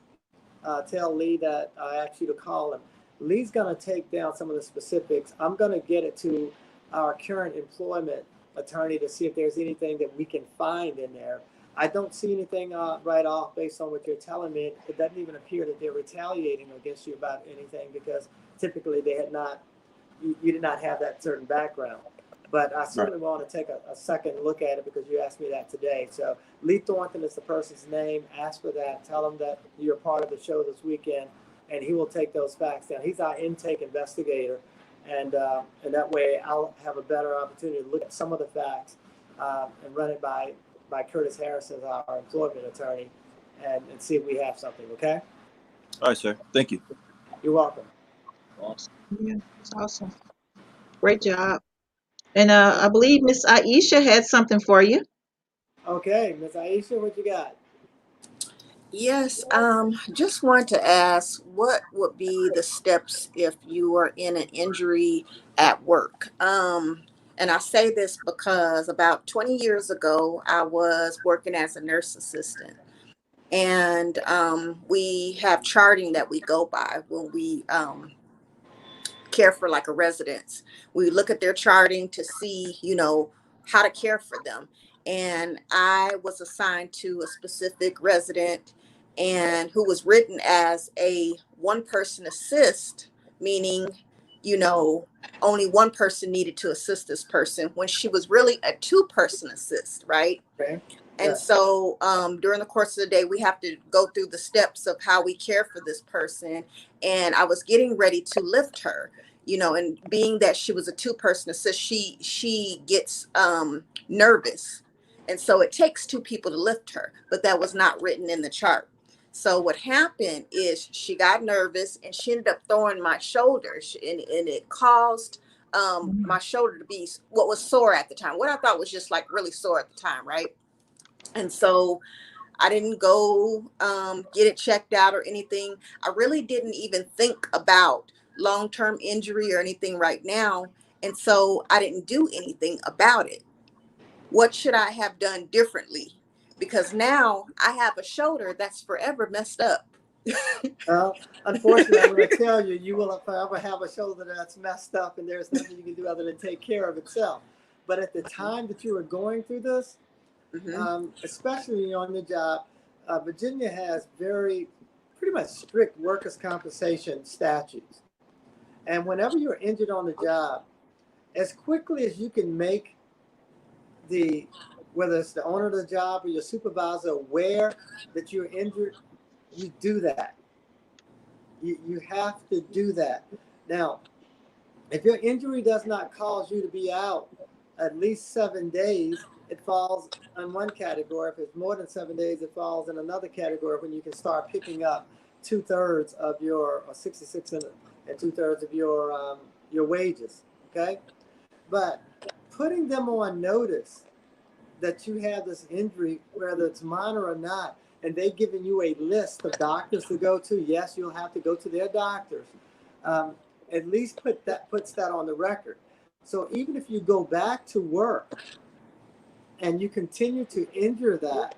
Tell Lee that I asked you to call him. Lee's going to take down some of the specifics. I'm going to get it to our current employment attorney to see if there's anything that we can find in there. I don't see anything right off based on what you're telling me. It doesn't even appear that they're retaliating against you about anything, because typically you did not have that certain background. But I certainly want to take a second look at it, because you asked me that today. So Lee Thornton is the person's name. Ask for that. Tell him that you're part of the show this weekend, and he will take those facts down. He's our intake investigator, and that way I'll have a better opportunity to look at some of the facts and run it by Curtis Harrison, our employment attorney, and see if we have something, okay? All right, sir. Thank you. You're welcome. Awesome. Yeah, it's awesome. Great job. And I believe Miss Aisha had something for you. Okay, Miss Aisha, what you got? Yes, just want to ask, what would be the steps if you are in an injury at work? And I say this because about 20 years ago, I was working as a nurse assistant. And we have charting that we go by when we care for like a residence. We look at their charting to see, how to care for them. And I was assigned to a specific resident, and who was written as a one-person assist, meaning, only one person needed to assist this person, when she was really a two-person assist, right? Okay. And so during the course of the day, we have to go through the steps of how we care for this person. And I was getting ready to lift her, and being that she was a two-person assist, she gets nervous. And so it takes two people to lift her, but that was not written in the chart. So what happened is she got nervous, and she ended up throwing my shoulders, and it caused my shoulder to be what was sore at the time. What I thought was just like really sore at the time, right? And so I didn't go get it checked out or anything. I really didn't even think about long-term injury or anything right now. And so I didn't do anything about it. What should I have done differently? Because now I have a shoulder that's forever messed up. Well, unfortunately, I'm going to tell you, you will forever have a shoulder that's messed up, and there's nothing you can do other than take care of itself. But at the time that you were going through this, especially on the job, Virginia has pretty much strict workers' compensation statutes. And whenever you're injured on the job, as quickly as you can make whether it's the owner of the job or your supervisor aware that you're injured, you do that. You have to do that. Now, if your injury does not cause you to be out at least 7 days, it falls in one category. If it's more than 7 days, it falls in another category when you can start picking up 2/3 of or 66 and 2/3 of your wages. Okay, but putting them on notice that you have this injury, whether it's minor or not, and they've given you a list of doctors to go to. Yes, you'll have to go to their doctors. At least puts that on the record. So even if you go back to work and you continue to injure that,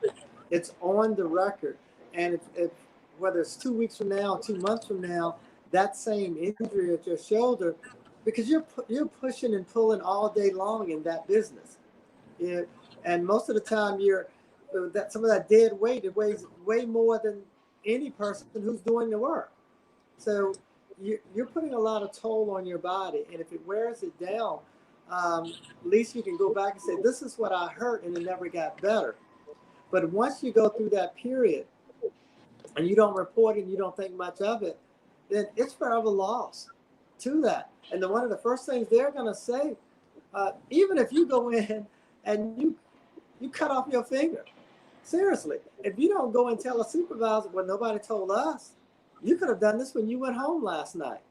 it's on the record. And if whether it's 2 weeks from now, 2 months from now, that same injury at your shoulder, because you're pushing and pulling all day long in that business. And most of the time some of that dead weight, it weighs way more than any person who's doing the work. So you're putting a lot of toll on your body. And if it wears it down, at least you can go back and say, this is what I hurt, and it never got better. But once you go through that period and you don't report it and you don't think much of it, then it's forever lost to that. And then one of the first things they're going to say, even if you go in and you cut off your finger, seriously, if you don't go and tell a supervisor, well, nobody told us, you could have done this when you went home last night.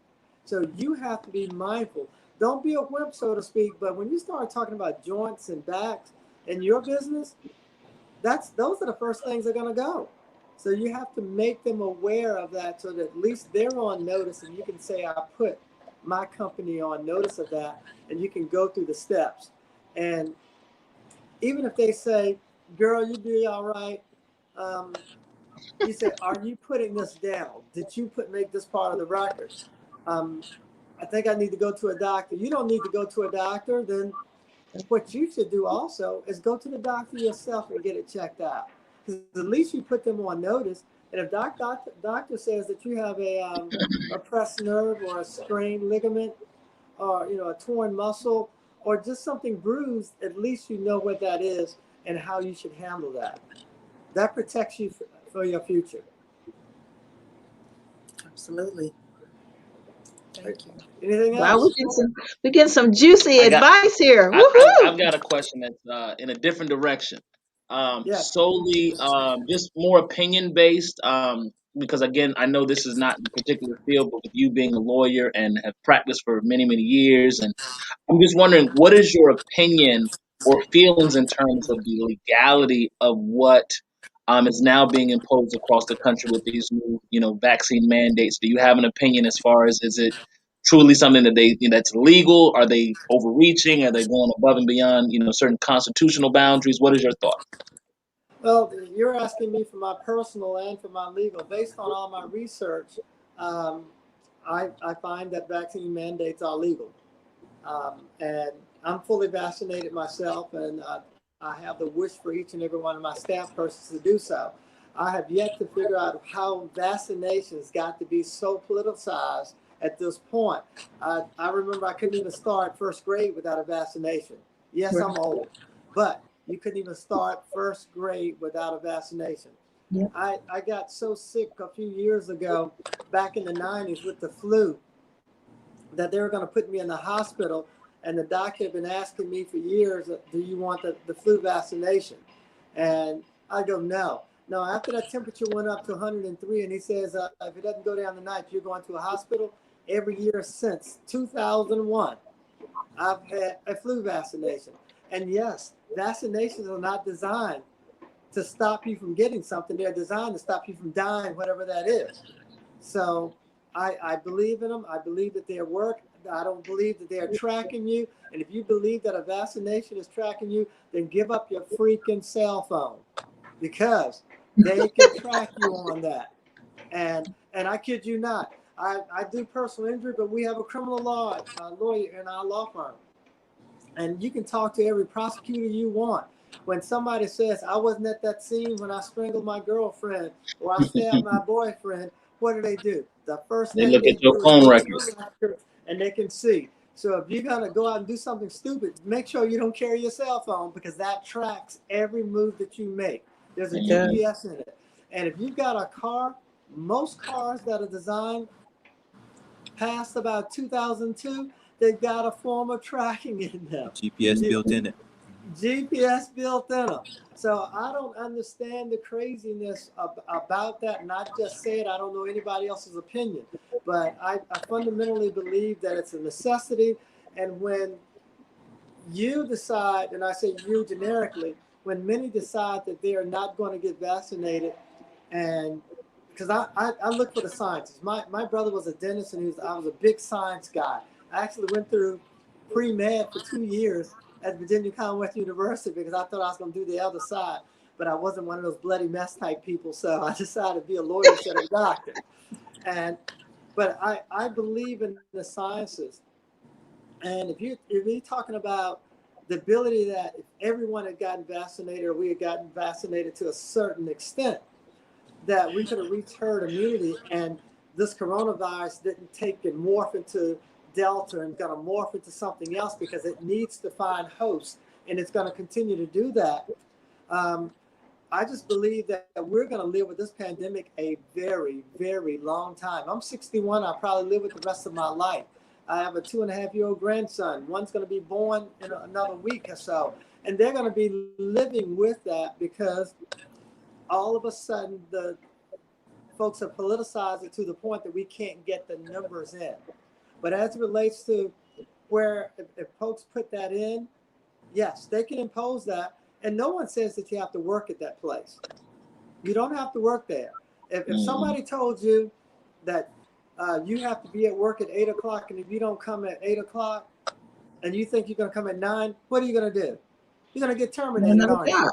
So you have to be mindful. Don't be a wimp, so to speak. But when you start talking about joints and backs in your business, those are the first things that are going to go. So you have to make them aware of that so that at least they're on notice, and you can say, I put my company on notice of that, and you can go through the steps. And even if they say, girl, you be all right. You say, are you putting this down? Did you make this part of the record? I think I need to go to a doctor. You don't need to go to a doctor. Then what you should do also is go to the doctor yourself and get it checked out. Because at least you put them on notice. And if doctor says that you have a pressed nerve or a strained ligament or a torn muscle or just something bruised, at least you know what that is and how you should handle that. That protects you for your future. Absolutely. Thank you. Anything Wow, else? we're getting some juicy advice here. Woohoo! I've got a question that's in a different direction. Yes. Solely just more opinion based. Because again, I know this is not the particular field, but with you being a lawyer and have practiced for many, many years, and I'm just wondering, what is your opinion or feelings in terms of the legality of what is now being imposed across the country with these new, vaccine mandates? Do you have an opinion as far as, is it truly something that that's legal? Are they overreaching? Are they going above and beyond, certain constitutional boundaries? What is your thought? Well, you're asking me for my personal and for my legal. Based on all my research, I find that vaccine mandates are legal. And I'm fully vaccinated myself, and I have the wish for each and every one of my staff persons to do so. I have yet to figure out how vaccinations got to be so politicized at this point. I remember I couldn't even start first grade without a vaccination. Yes, I'm old, but you couldn't even start first grade without a vaccination. Yeah. I got so sick a few years ago, back in the 90s with the flu, that they were going to put me in the hospital, and the doctor had been asking me for years, do you want the flu vaccination? And I go, no. No, after that temperature went up to 103, and he says, if it doesn't go down tonight, you're going to a hospital. Every year since 2001, I've had a flu vaccination. And yes, vaccinations are not designed to stop you from getting something. They're designed to stop you from dying, whatever that is. So I believe in them. I believe that they work. I don't believe that they're tracking you. And if you believe that a vaccination is tracking you, then give up your freaking cell phone, because they can track you on that. And I kid you not, I do personal injury, but we have a criminal law lawyer in our law firm. And you can talk to every prosecutor you want. When somebody says, I wasn't at that scene when I strangled my girlfriend or I stabbed my boyfriend, what do? The first They thing look they at your do is phone go to records. the record and they can see. So if you're going to go out and do something stupid, make sure you don't carry your cell phone, because that tracks every move that you make. There's a Yeah. GPS in it. And if you've got a car, most cars that are designed past about 2002, they've got a form of tracking in them. GPS built in it. GPS built in them. So I don't understand the craziness about that. And I just say it, I don't know anybody else's opinion. But I fundamentally believe that it's a necessity. And when you decide, and I say you generically, when many decide that they are not going to get vaccinated, and because I look for the scientists. My brother was a dentist, and I was a big science guy. I actually went through pre-med for 2 years at Virginia Commonwealth University because I thought I was going to do the other side, but I wasn't one of those bloody mess type people, so I decided to be a lawyer instead of a doctor. But I believe in the sciences, and if you're talking about the ability that if everyone had gotten vaccinated, or we had gotten vaccinated to a certain extent, that we could have reached herd immunity, and this coronavirus didn't take and morph into Delta and going to morph into something else because it needs to find hosts, and it's going to continue to do that. I just believe that we're going to live with this pandemic a very, very long time. I'm 61. I'll probably live with the rest of my life. I have a 2.5-year-old grandson. One's going to be born in another week or so, and they're going to be living with that because all of a sudden the folks have politicized it to the point that we can't get the numbers in. But as it relates to where if folks put that in, yes, they can impose that. And no one says that you have to work at that place. You don't have to work there. If somebody told you that you have to be at work at 8 o'clock, and if you don't come at 8 o'clock and you think you're going to come at 9, what are you going to do? You're going to get terminated, aren't you?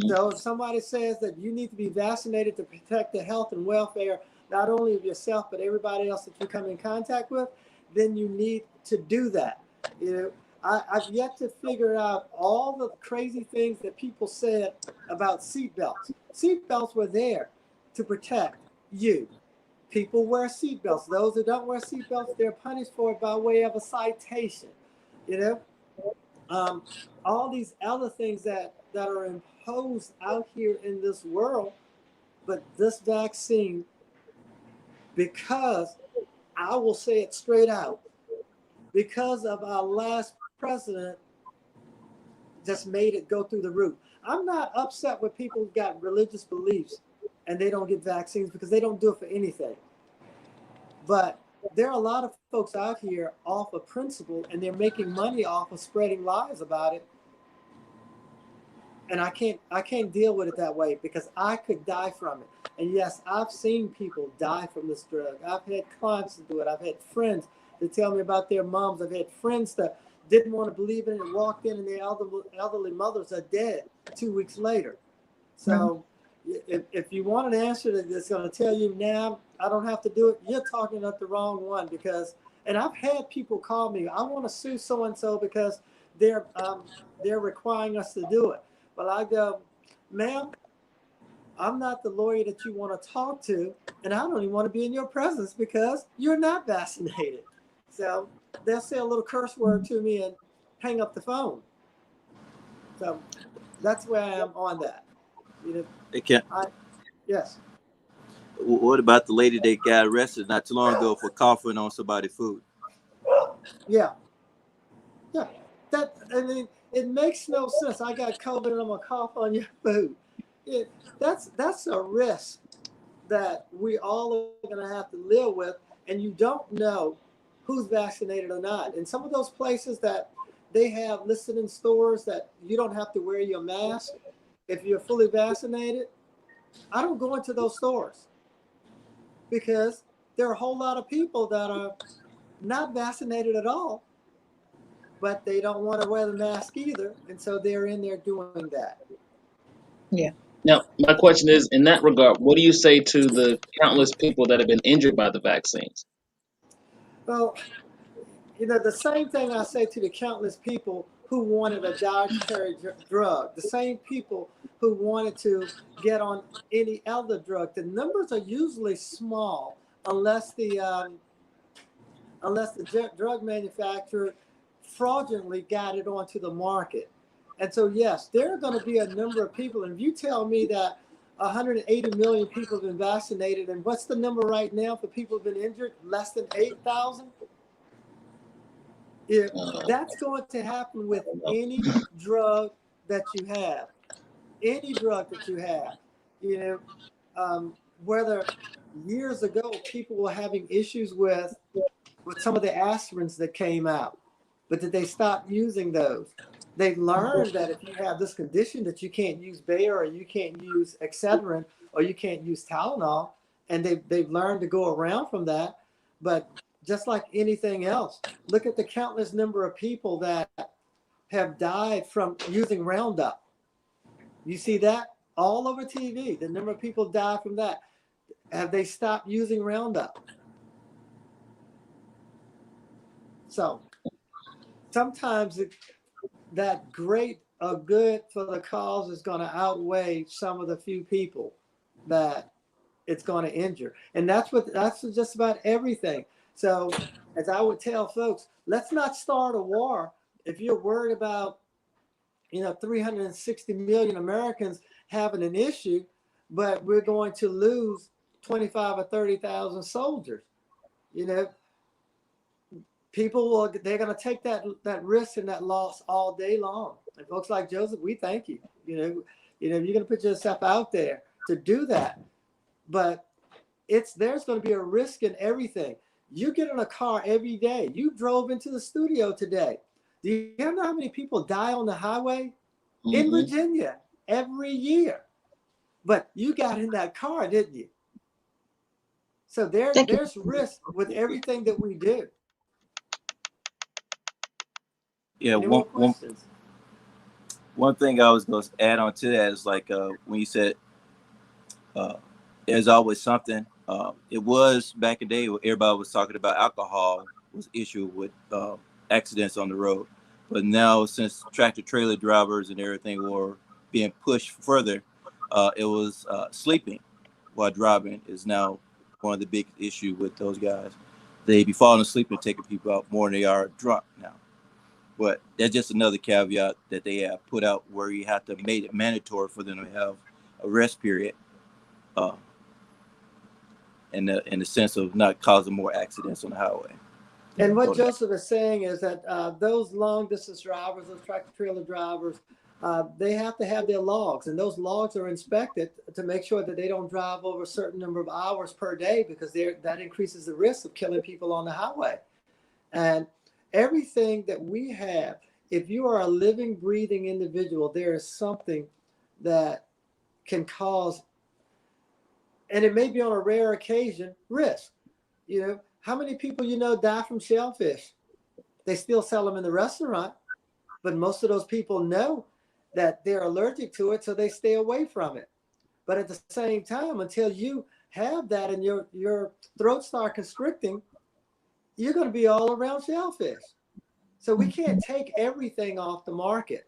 So if somebody says that you need to be vaccinated to protect the health and welfare, not only of yourself, but everybody else that you come in contact with, then you need to do that. I've yet to figure out all the crazy things that people said about seatbelts. Seatbelts were there to protect you. People wear seatbelts. Those that don't wear seatbelts, they're punished for it by way of a citation. All these other things that are imposed out here in this world, but this vaccine, because I will say it straight out, because of our last president, just made it go through the roof. I'm not upset with people who've got religious beliefs and they don't get vaccines because they don't do it for anything. But there are a lot of folks out here off of principle, and they're making money off of spreading lies about it. And I can't deal with it that way because I could die from it. And yes, I've seen people die from this drug. I've had clients to do it. I've had friends to tell me about their moms. I've had friends that didn't want to believe in it and walked in, and their elderly mothers are dead 2 weeks later. So if you want an answer that's going to tell you now I don't have to do it, you're talking up the wrong one. Because, and I've had people call me, I want to sue so-and-so because they're requiring us to do it. But I go, ma'am, I'm not the lawyer that you want to talk to, and I don't even want to be in your presence because you're not vaccinated. So they'll say a little curse word to me and hang up the phone. So that's where I am on that. Yes. What about the lady that got arrested not too long ago for coughing on somebody's food? Yeah. It makes no sense. I got COVID and I'm gonna cough on your food. That's a risk that we all are gonna have to live with, and you don't know who's vaccinated or not. And some of those places that they have listed in stores that you don't have to wear your mask if you're fully vaccinated, I don't go into those stores because there are a whole lot of people that are not vaccinated at all, but they don't want to wear the mask either, and so they're in there doing that. Yeah. Now, my question is, in that regard, what do you say to the countless people that have been injured by the vaccines? Well, the same thing I say to the countless people who wanted a dietary drug, the same people who wanted to get on any other drug. The numbers are usually small unless the drug manufacturer fraudulently got it onto the market. And so, yes, there are going to be a number of people. And if you tell me that 180 million people have been vaccinated, and what's the number right now for people who have been injured? Less than 8,000? If that's going to happen with any drug that you have, whether years ago people were having issues with some of the aspirins that came out, but did they stop using those? They learned that if you have this condition that you can't use Bayer or you can't use Excedrin or you can't use Tylenol, and they've learned to go around from that. But just like anything else, look at the countless number of people that have died from using Roundup. You see that all over TV, the number of people die from that. Have they stopped using Roundup? So sometimes that great good for the cause is going to outweigh some of the few people that it's going to injure. And that's just about everything. So as I would tell folks, let's not start a war. If you're worried about 360 million Americans having an issue, but we're going to lose 25 or 30,000 soldiers. People they're going to take that risk and that loss all day long. And folks like Joseph, we thank you. You're going to put yourself out there to do that. But there's going to be a risk in everything. You get in a car every day. You drove into the studio today. Do you know how many people die on the highway in Virginia every year? But you got in that car, didn't you? So there's risk with everything that we do. Yeah, one thing I was going to add on to that is like when you said there's always something. It was back in the day when everybody was talking about alcohol was issue with accidents on the road. But now since tractor trailer drivers and everything were being pushed further, it was sleeping while driving is now one of the big issues with those guys. They be falling asleep and taking people out more than they are drunk now. But that's just another caveat that they have put out where you have to make it mandatory for them to have a rest period in the sense of not causing more accidents on the highway. And what Joseph is saying is that those long distance drivers, those tractor trailer drivers, they have to have their logs, and those logs are inspected to make sure that they don't drive over a certain number of hours per day, because that increases the risk of killing people on the highway. And everything that we have, if you are a living, breathing individual, there is something that can cause, and it may be on a rare occasion, risk. How many people die from shellfish? They still sell them in the restaurant, but most of those people know that they're allergic to it, so they stay away from it. But at the same time, until you have that and your throat start constricting, you're going to be all around shellfish. So we can't take everything off the market,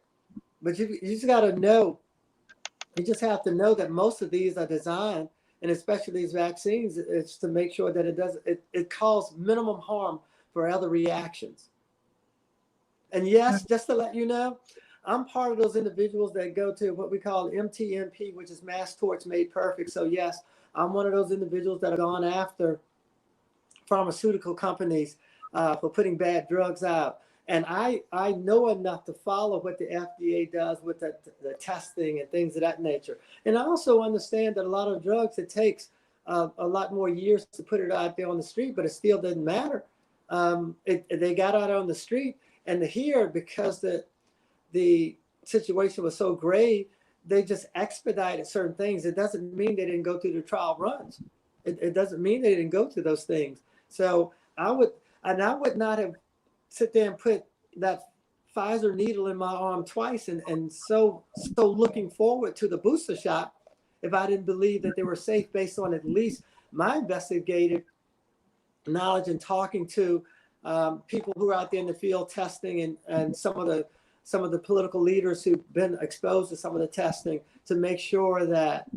but you just got to know. You just have to know that most of these are designed, and especially these vaccines, it's to make sure that it causes minimum harm for other reactions. And yes, just to let you know, I'm part of those individuals that go to what we call MTMP, which is Mass Torts Made Perfect. So yes, I'm one of those individuals that have gone after pharmaceutical companies for putting bad drugs out. And I know enough to follow what the FDA does with the testing and things of that nature. And I also understand that a lot of drugs, it takes a lot more years to put it out there on the street, but it still doesn't matter. They got out on the street, and here, because the situation was so grave, they just expedited certain things. It doesn't mean they didn't go through the trial runs. it doesn't mean they didn't go to those things. So I would not have sit there and put that Pfizer needle in my arm twice and so looking forward to the booster shot if I didn't believe that they were safe based on at least my investigative knowledge and talking to people who are out there in the field testing and some of the political leaders who've been exposed to some of the testing to make sure that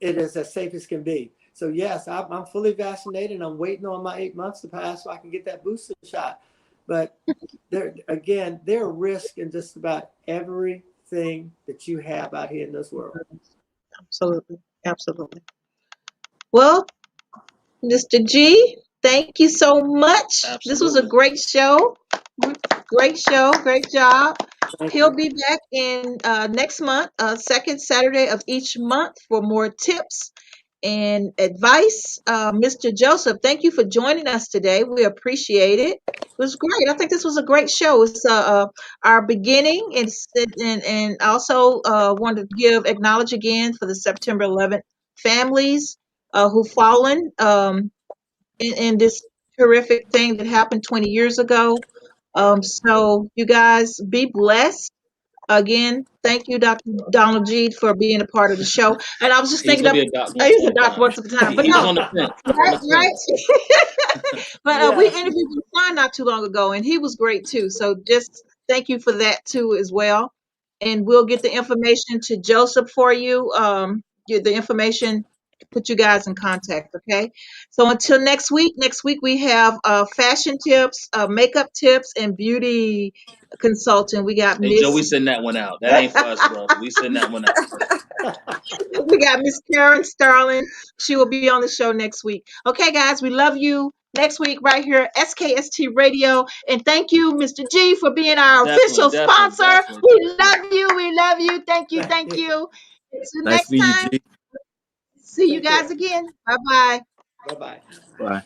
it is as safe as can be. So yes, I'm fully vaccinated and I'm waiting on my 8 months to pass so I can get that booster shot. But there are risks in just about everything that you have out here in this world. Absolutely. Absolutely. Well, Mr. G, thank you so much. Absolutely. This was a great show. Great show. Great job. Thank He'll you. be back in next month, second Saturday of each month for more tips and advice. Mr. Joseph, thank you for joining us today. We appreciate it. It was great. I think this was a great show. It's our beginning, and also want to acknowledge again for the September 11th families who fallen in this horrific thing that happened 20 years ago. So you guys be blessed. Again, thank you, Dr. Donald G, for being a part of the show. And I was just He's thinking gonna of, be a doc I once used upon a a doctor time. once upon a time, but He was no, on the fence. On right, the fence. but we Yes. interviewed Rashawn not too long ago, and he was great too. So just thank you for that too as well. And we'll get the information to Joseph for you. Get the information, put you guys in contact. Okay. So until next week we have fashion tips, makeup tips, and beauty consultant. We got Hey Joe, Miss we send that one out. That ain't for us, brother. We send that one out. we got Miss Karen Sterling. She will be on the show next week. Okay, guys, we love you. Next week, right here, SKST Radio. And thank you, Mr. G, for being our Definitely, official definitely, sponsor. definitely, We definitely. love you. We love you. Thank you. Thank Thank you. you. Until Nice next to meet you, time, G. see you Take guys care. again. Bye bye. Bye bye. Bye.